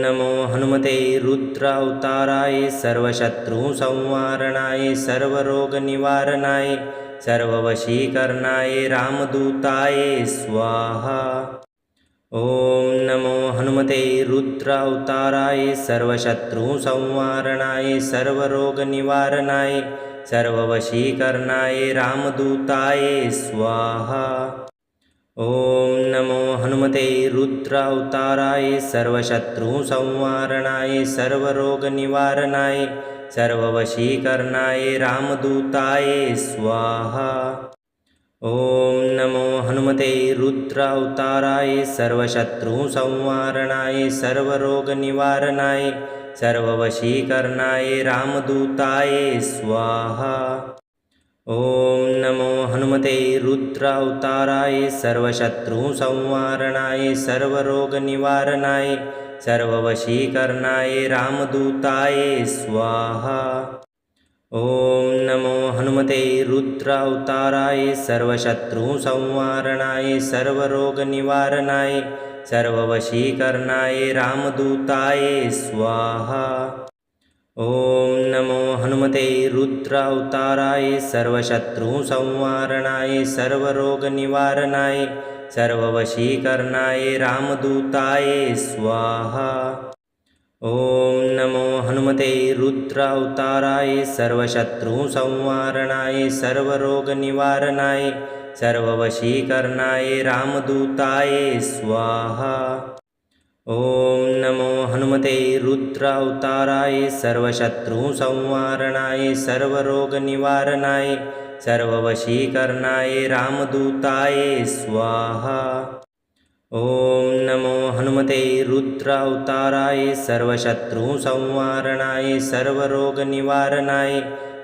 नमो हनुमते रुद्रावताराय सर्वशत्रुसंहारणाय सर्वरोगनिवारणाय सर्ववशीकरणाय रामदूताय स्वाहा। ॐ नमो हनुमते रुद्रावताराय सर्वशत्रुसंहारणाय सर्वरोगनिवारणाय सर्ववशीकरणाय रामदूताय स्वाहा। ॐ नमो हनुमते रुद्रावताराय सर्वशत्रुसंहारणाय सर्वरोगनिवारणाय सर्ववशीकरणाय रामदूताय स्वाहा। ॐ नमो हनुमते रुद्रावताराय सर्वशत्रुसंहारणाय सर्वरोगनिवारणाय सर्ववशीकरणाय रामदूताय स्वाहा। ॐ नमो हनुमते रुद्रावताराय सर्वशत्रुसंहारणाय सर्वरोगनिवारणाय सर्ववशीकरणाय रामदूताय स्वाहा। ॐ नमो हनुमते रुद्रावताराय सर्वशत्रुसंहारणाय सर्वरोगनिवारणाय सर्ववशीकरणाय रामदूताय स्वाहा। ॐ नमो हनुमते रुद्रावताराय सर्वशत्रुसंहारणाय सर्वरोगनिवारणाय सर्ववशीकरणाय रामदूताय स्वाहा। ॐ नमो हनुमते रुद्रावताराय सर्वशत्रुसंहारणाय सर्वरोगनिवारणाय सर्ववशीकरणाय रामदूताय स्वाहा। ॐ नमो हनुमते रुद्रावताराय सर्वशत्रुसंहारणाय सर्वरोगनिवारणाय सर्ववशीकरणाय रामदूताय स्वाहा। ॐ नमो हनुमते रुद्रावताराय सर्वशत्रुसंहारणाय सर्वरोगनिवारणाय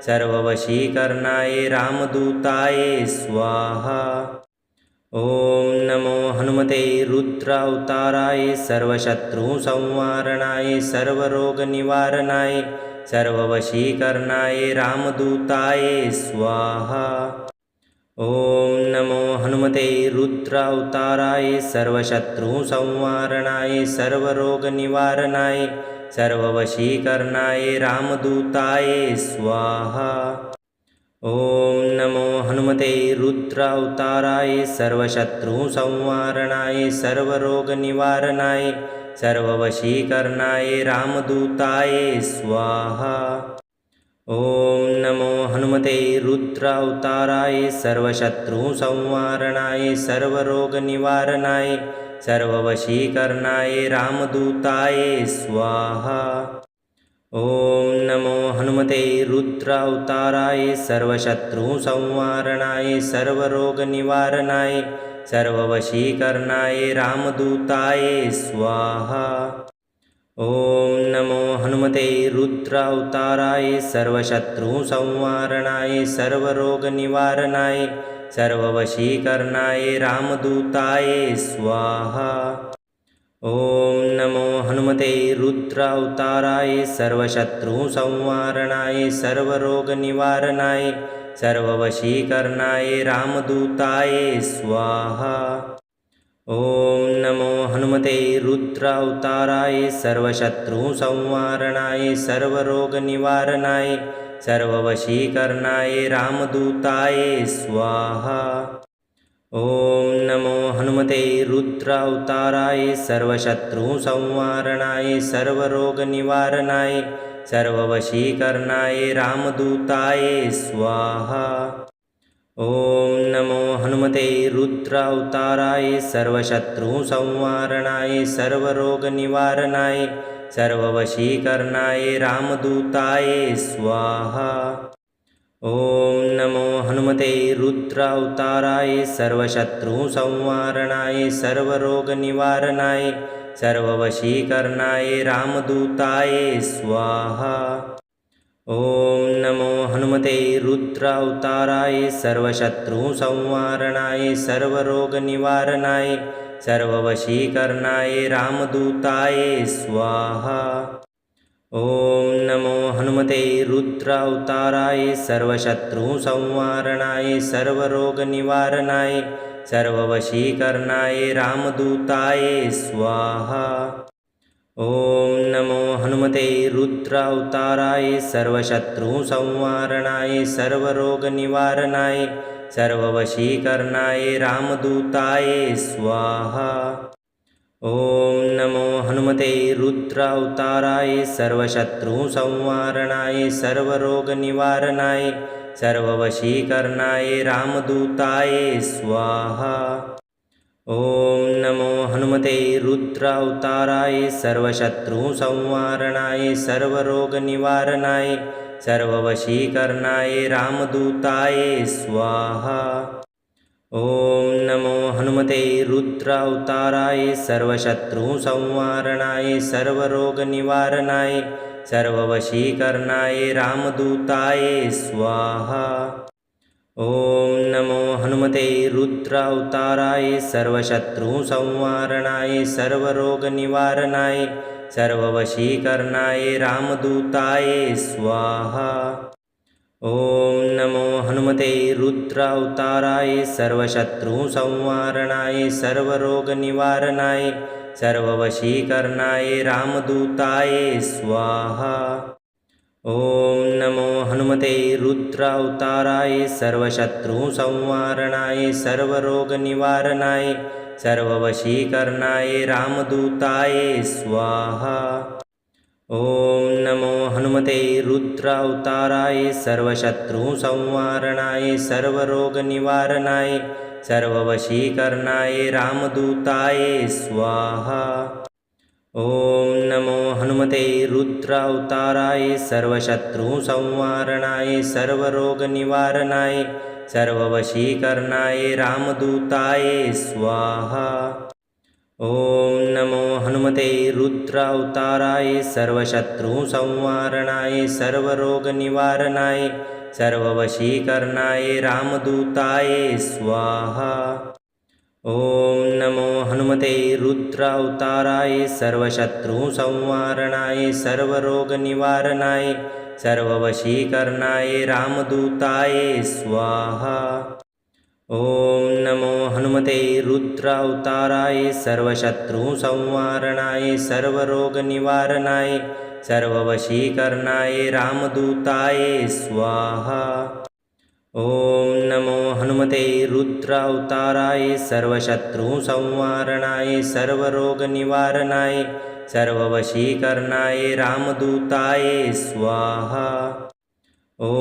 सर्ववशीकरणाय रामदूताय स्वाहा। ॐ नमो हनुमते रुद्रावताराय सर्वशत्रुसंहारणाय सर्वरोगनिवारणाय सर्ववशीकरणाय रामदूताय स्वाहा। ॐ नमो हनुमते रुद्रावताराय सर्वशत्रुसंहारणाय सर्वरोगनिवारणाय सर्ववशीकरणाय रामदूताय स्वाहा। ॐ नमो हनुमते रुद्रावताराय सर्वशत्रुसंहारणाय सर्वरोगनिवारणाय सर्ववशीकरणाय रामदूताय स्वाहा। ॐ नमो हनुमते रुद्रावताराय सर्वशत्रुसंहारणाय सर्वरोगनिवारणाय सर्ववशीकरणाय रामदूताय स्वाहा। ॐ नमो हनुमते रुद्रावताराय सर्वशत्रुसंहारणाय सर्वरोगनिवारणाय सर्ववशीकरणाय रामदूताय स्वाहा। ॐ नमो हनुमते रुद्रावताराय सर्वशत्रुसंहारणाय सर्वरोगनिवारणाय सर्ववशीकरणाय रामदूताय स्वाहा। ॐ नमो हनुमते रुद्रावताराय सर्वशत्रुसंहारणाय सर्वरोगनिवारणाय सर्ववशीकरणाय रामदूताय स्वाहा। ॐ नमो हनुमते रुद्रावताराय सर्वशत्रुसंहारणाय सर्वरोगनिवारणाय सर्ववशीकरणाय रामदूताय स्वाहा। ॐ नमो हनुमते रुद्रावताराय सर्वशत्रुसंहारणाय सर्वरोगनिवारणाय सर्ववशीकरणाय रामदूताय स्वाहा। ॐ नमो हनुमते रुद्रावताराय सर्वशत्रुसंहारणाय सर्वरोगनिवारणाय सर्ववशीकरणाय रामदूताय स्वाहा। ॐ नमो हनुमते रुद्रावताराय सर्वशत्रुसंहारणाय सर्वरोगनिवारणाय सर्ववशीकरणाय रामदूताय स्वाहा। ॐ नमो हनुमते रुद्रावताराय सर्वशत्रुसंहारणाय सर्वरोगनिवारणाय सर्ववशीकरणाय रामदूताय स्वाहा। ॐ नमो हनुमते रुद्रावताराय सर्वशत्रुसंहारणाय सर्वरोगनिवारणाय सर्ववशीकरणाय रामदूताय स्वाहा। ॐ नमो हनुमते रुद्रावताराय सर्वशत्रुसंहारणाय सर्वरोगनिवारणाय सर्ववशीकरणाय रामदूताय स्वाहा। ॐ नमो हनुमते रुद्रावताराय सर्वशत्रुसंहारणाय सर्वरोगनिवारणाय सर्ववशीकरणाय रामदूताय स्वाहा। ॐ नमो हनुमते रुद्रावताराय सर्वशत्रुसंहारणाय सर्वरोगनिवारणाय सर्ववशीकरणाय रामदूताय स्वाहा। ॐ नमो हनुमते रुद्रावताराय सर्वशत्रुसंहारणाय सर्वरोगनिवारणाय सर्ववशीकरणाय रामदूताय स्वाहा। ॐ नमो हनुमते रुद्रावताराय सर्वशत्रुसंहारणाय सर्वरोगनिवारणाय सर्ववशीकरणाय रामदूताय स्वाहा। ॐ नमो हनुमते रुद्रावताराय सर्वशत्रुसंहारणाय सर्वरोगनिवारणाय सर्ववशीकरणाय रामदूताय स्वाहा। ॐ नमो हनुमते रुद्रावताराय सर्वशत्रुसंहारणाय सर्वरोगनिवारणाय सर्ववशीकरणाय रामदूताय स्वाहा। ॐ नमो हनुमते रुद्रावताराय सर्वशत्रुसंहारणाय सर्वरोगनिवारणाय सर्ववशीकरणाय रामदूताय स्वाहा। ॐ नमो हनुमते रुद्रावताराय सर्वशत्रुसंहारणाय सर्वरोगनिवारणाय सर्ववशीकरणाय रामदूताय स्वाहा। ॐ नमो हनुमते रुद्रावताराय सर्वशत्रुसंहारणाय सर्वरोगनिवारणाय सर्ववशीकरणाय रामदूताय स्वाहा। ॐ नमो हनुमते रुद्रावताराय सर्वशत्रुसंहारणाय सर्वरोगनिवारणाय सर्ववशीकरणाय रामदूताय स्वाहा। ॐ नमो हनुमते रुद्रावताराय सर्वशत्रुसंहारणाय सर्वरोगनिवारणाय सर्ववशीकरणाय रामदूताय स्वाहा। ॐ नमो हनुमते रुद्रावताराय सर्वशत्रुसंहारणाय सर्वरोगनिवारणाय सर्ववशीकरणाय रामदूताय स्वाहा। ॐ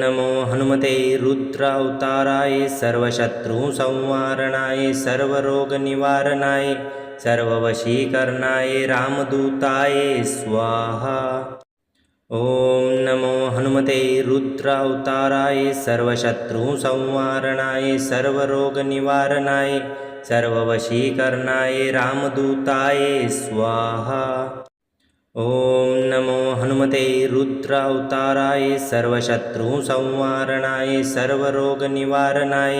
नमो हनुमते रुद्रावताराय सर्वशत्रुसंहारणाय सर्वरोगनिवारणाय सर्ववशीकरणाय रामदूताय स्वाहा। ॐ नमो हनुमते रुद्रावताराय सर्वशत्रुसंहारणाय सर्वरोगनिवारणाय सर्ववशीकरणाय रामदूताय स्वाहा। ॐ नमो हनुमते रुद्रावताराय सर्वशत्रुसंहारणाय सर्वरोगनिवारणाय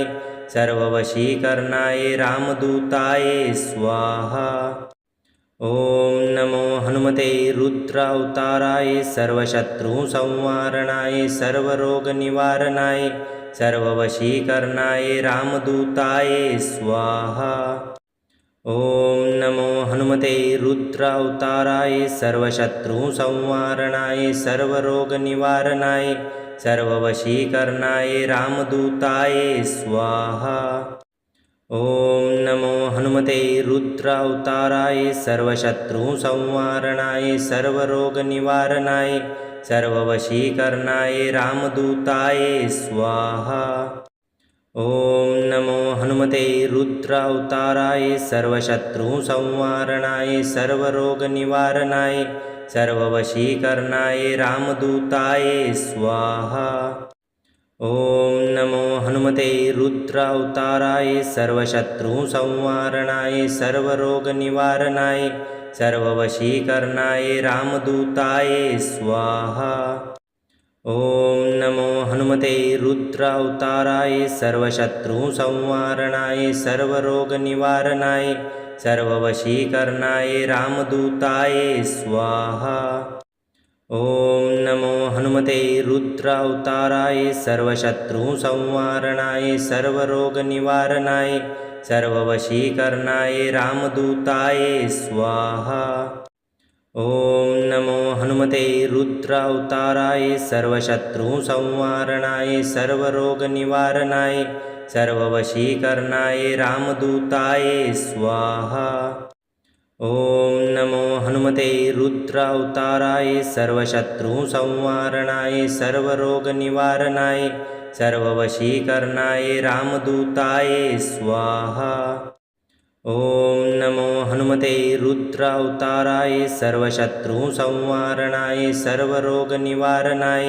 सर्ववशीकरणाय रामदूताय स्वाहा। ॐ नमो हनुमते रुद्रावताराय सर्वशत्रुसंहारणाय सर्वरोगनिवारणाय सर्ववशीकरणाय रामदूताय स्वाहा। ॐ नमो हनुमते रुद्रावताराय सर्वशत्रुसंहारणाय सर्वरोगनिवारणाय सर्ववशीकरणाय रामदूताय स्वाहा। ॐ नमो हनुमते रुद्रावताराय सर्वशत्रुसंहारणाय सर्वरोगनिवारणाय सर्ववशीकरणाय रामदूताय स्वाहा। ॐ नमो हनुमते रुद्रावताराय सर्वशत्रुसंहारणाय सर्वरोगनिवारणाय सर्ववशीकरणाय रामदूताय स्वाहा। ॐ नमो हनुमते रुद्रावताराय सर्वशत्रुसंहारणाय सर्वरोगनिवारणाय सर्ववशीकरणाय रामदूताय स्वाहा। ॐ नमो हनुमते रुद्रावताराय सर्वशत्रुसंहारणाय सर्वरोगनिवारणाय सर्ववशीकरणाय रामदूताय स्वाहा। ॐ नमो हनुमते रुद्रावताराय सर्वशत्रुसंहारणाय सर्वरोगनिवारणाय सर्ववशीकरणाय रामदूताय स्वाहा। ॐ नमो हनुमते रुद्रावताराय सर्वशत्रुसंहारणाय सर्वरोगनिवारणाय सर्ववशीकरणाय रामदूताय स्वाहा। ॐ नमो हनुमते रुद्रावताराय सर्वशत्रुसंहारणाय सर्वरोगनिवारणाय सर्ववशीकरणाय रामदूताय स्वाहा। ॐ नमो हनुमते रुद्रावताराय सर्वशत्रुसंहारणाय सर्वरोगनिवारणाय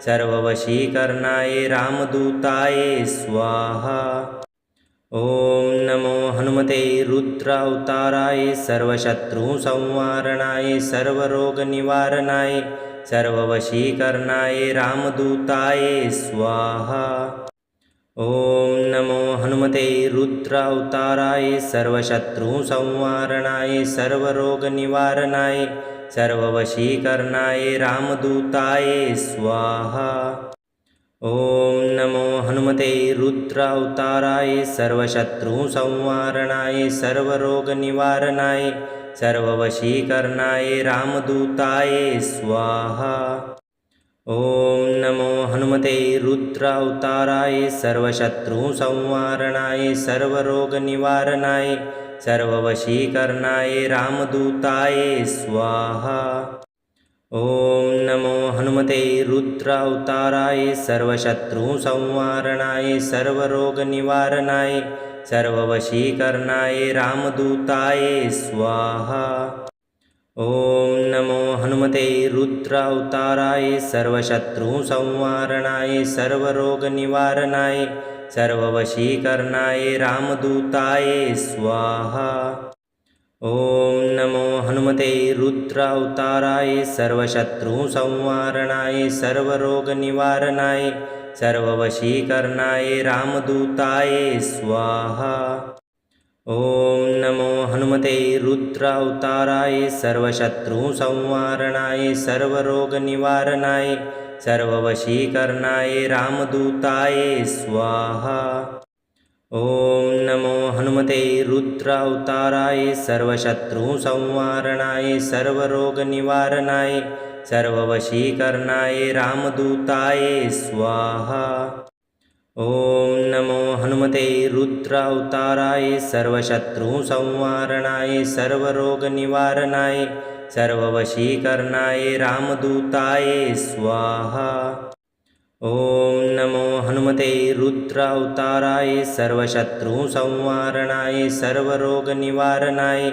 सर्ववशीकरणाय रामदूताय स्वाहा। ॐ नमो हनुमते रुद्रावताराय सर्वशत्रुसंहारणाय सर्वरोगनिवारणाय सर्ववशीकरणाय रामदूताय स्वाहा। ॐ नमो हनुमते रुद्रावताराय सर्वशत्रुसंहारणाय सर्वरोगनिवारणाय सर्ववशीकरणाय रामदूताय स्वाहा। ॐ नमो हनुमते रुद्रावताराय सर्वशत्रुसंहारणाय सर्वरोगनिवारणाय सर्ववशीकरणाय रामदूताय स्वाहा। ॐ नमो हनुमते रुद्रावताराय सर्वशत्रुसंहारणाय सर्वरोगनिवारणाय सर्ववशीकरणाय रामदूताय स्वाहा। ॐ नमो हनुमते रुद्रावताराय सर्वशत्रुसंहारणाय सर्वरोगनिवारणाय सर्ववशीकरणाय रामदूताय स्वाहा। ॐ नमो हनुमते रुद्रावताराय सर्वशत्रुसंहारणाय सर्वरोगनिवारणाय सर्ववशीकरणाय रामदूताय स्वाहा। ॐ नमो हनुमते रुद्रावताराय सर्वशत्रुसंहारणाय सर्वरोगनिवारणाय सर्ववशीकरणाय रामदूताय स्वाहा। ॐ नमो हनुमते रुद्रावताराय सर्वशत्रुसंहारणाय सर्वरोगनिवारणाय सर्ववशीकरणाय रामदूताय स्वाहा। ॐ नमो हनुमते रुद्रावताराय सर्वशत्रुसंहारणाय सर्वरोगनिवारणाय सर्ववशीकरणाय रामदूताय स्वाहा। ॐ नमो हनुमते रुद्रावताराय सर्वशत्रुसंहारणाय सर्वरोगनिवारणाय सर्ववशीकरणाय रामदूताय स्वाहा। ॐ नमो हनुमते रुद्रावताराय सर्वशत्रुसंहारणाय सर्वरोगनिवारणाय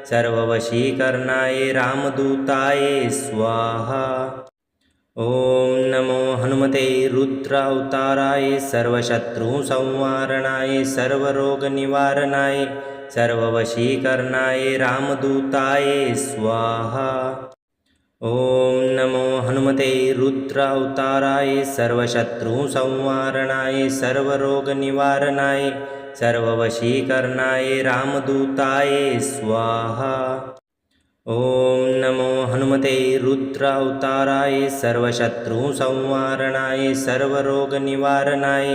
सर्ववशीकरणाय रामदूताय स्वाहा। ॐ नमो हनुमते रुद्रावताराय सर्वशत्रुसंहारणाय सर्वरोगनिवारणाय सर्ववशीकरणाय रामदूताय स्वाहा। ॐ नमो हनुमते रुद्रावताराय सर्वशत्रुसंहारणाय सर्वरोगनिवारणाय सर्ववशीकरणाय रामदूताय स्वाहा। ॐ नमो हनुमते रुद्रावताराय सर्वशत्रुसंहारणाय सर्वरोगनिवारणाय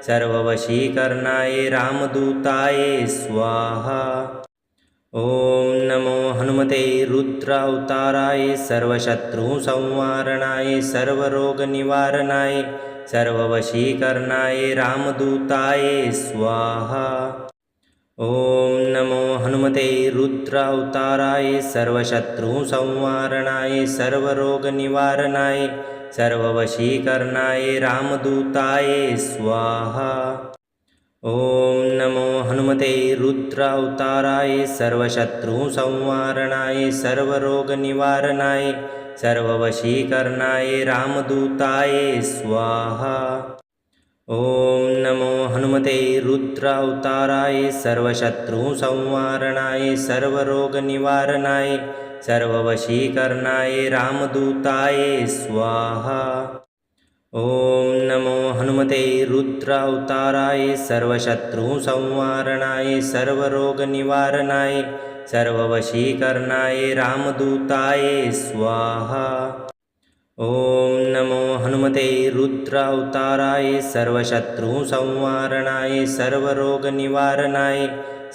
सर्ववशीकरणाय रामदूताय स्वाहा। ॐ नमो हनुमते रुद्रावताराय सर्वशत्रुसंहारणाय सर्वरोगनिवारणाय सर्ववशीकरणाय रामदूताय स्वाहा। ॐ नमो हनुमते रुद्रावताराय सर्वशत्रुसंहारणाय सर्वरोगनिवारणाय सर्ववशीकरणाय रामदूताय स्वाहा। ॐ नमो हनुमते रुद्रावताराय सर्वशत्रुसंहारणाय सर्वरोगनिवारणाय सर्ववशीकरणाय रामदूताय स्वाहा। ॐ नमो हनुमते रुद्रावताराय सर्वशत्रुसंहारणाय सर्वरोगनिवारणाय सर्ववशीकरणाय रामदूताय स्वाहा। ॐ नमो हनुमते रुद्रावताराय सर्वशत्रुसंहारणाय सर्वरोगनिवारणाय सर्ववशीकरणाय रामदूताय स्वाहा। ॐ नमो हनुमते रुद्रावताराय सर्वशत्रुसंहारणाय सर्वरोगनिवारणाय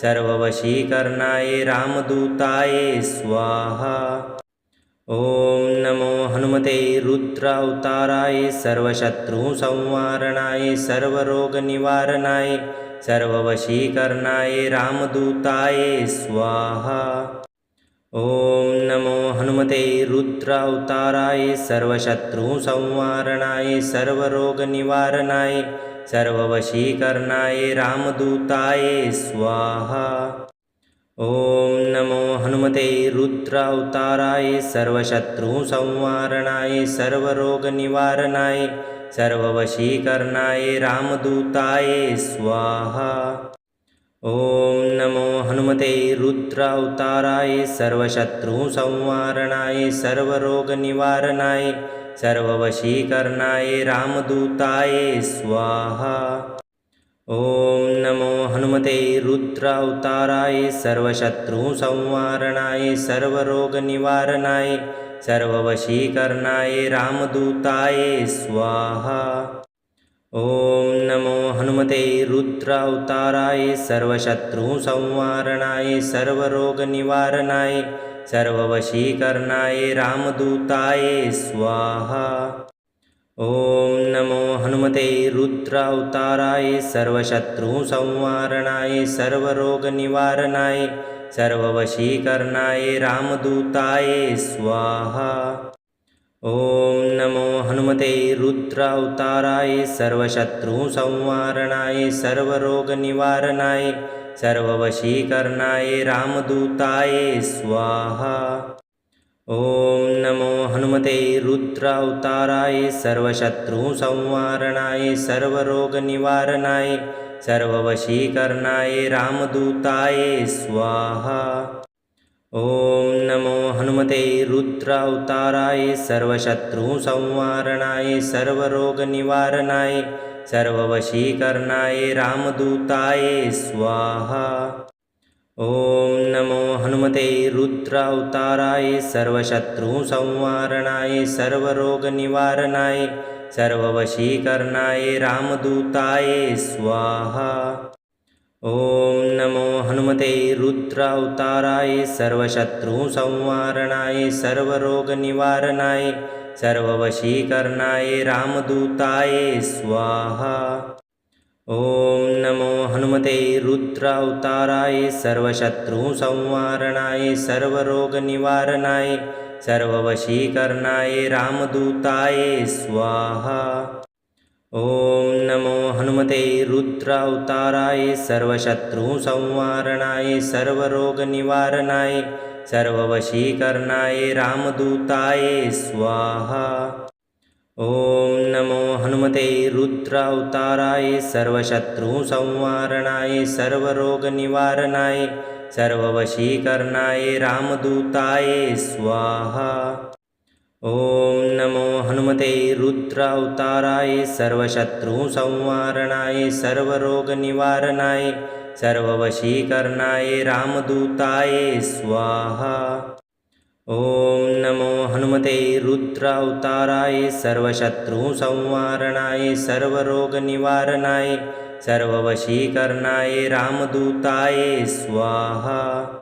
सर्ववशीकरणाय रामदूताय स्वाहा। ॐ नमो हनुमते रुद्र अवताराय सर्वशत्रुसंहारणाय सर्वरोगनिवारणाय सर्ववशीकरणाय रामदूताय स्वाहा। ॐ नमो हनुमते रुद्र अवताराय सर्वशत्रुसंहारणाय सर्वरोगनिवारणाय सर्ववशीकरणाय रामदूताय स्वाहा। ॐ नमो हनुमते रुद्र अवताराय सर्वशत्रुसंहारणाय सर्वरोगनिवारणाय सर्ववशीकरणाय रामदूताय स्वाहा। ॐ नमो हनुमते रुद्र अवताराय सर्वशत्रुसंहारणाय सर्वरोगनिवारणाय सर्ववशीकरणाय रामदूताय स्वाहा। ॐ नमो हनुमते रुद्र अवताराय सर्वशत्रुसंहारणाय सर्वरोगनिवारणाय सर्ववशीकरणाय रामदूताय स्वाहा। ॐ नमो हनुमते रुद्र अवताराय सर्वशत्रुसंहारणाय सर्वरोगनिवारणाय सर्ववशीकरणाय रामदूताय स्वाहा। ॐ नमो हनुमते रुद्र अवताराय सर्वशत्रुसंहारणाय सर्वरोगनिवारणाय सर्ववशीकरणाय रामदूताय स्वाहा। ॐ नमो हनुमते रुद्र अवताराय सर्वशत्रुसंहारणाय सर्वरोगनिवारणाय सर्ववशीकरणाय रामदूताय स्वाहा। ॐ नमो हनुमते रुद्र अवताराय सर्वशत्रुसंहारणाय सर्वरोगनिवारणाय सर्ववशीकरणाय रामदूताय स्वाहा। ॐ नमो हनुमते रुद्र अवताराय सर्वशत्रुसंहारणाय सर्वरोगनिवारणाय सर्ववशीकरणाय रामदूताय स्वाहा। ॐ नमो हनुमते रुद्र अवताराय सर्वशत्रुसंहारणाय सर्वरोगनिवारणाय सर्ववशीकरणाय रामदूताय स्वाहा। ॐ नमो हनुमते रुद्र अवताराय सर्वशत्रुसंहारणाय सर्वरोगनिवारणाय सर्ववशीकरणाय रामदूताय स्वाहा। ॐ नमो हनुमते रुद्र अवताराय सर्वशत्रुसंहारणाय सर्वरोगनिवारणाय सर्ववशीकरणाय रामदूताय स्वाहा। ॐ नमो हनुमते रुद्र अवताराय सर्वशत्रुसंहारणाय सर्वरोगनिवारणाय सर्ववशीकरणाय रामदूताय स्वाहा। ॐ नमो हनुमते रुद्र अवताराय सर्वशत्रुसंहारणाय सर्वरोगनिवारणाय सर्ववशीकरणाय रामदूताय स्वाहा। ॐ नमो हनुमते रुद्र अवताराय सर्वशत्रुसंहारणाय सर्वरोगनिवारणाय सर्ववशीकरणाय रामदूताय स्वाहा। ॐ नमो हनुमते रुद्र अवताराय सर्वशत्रुसंहारणाय सर्वरोगनिवारणाय सर्ववशीकरणाय रामदूताय स्वाहा।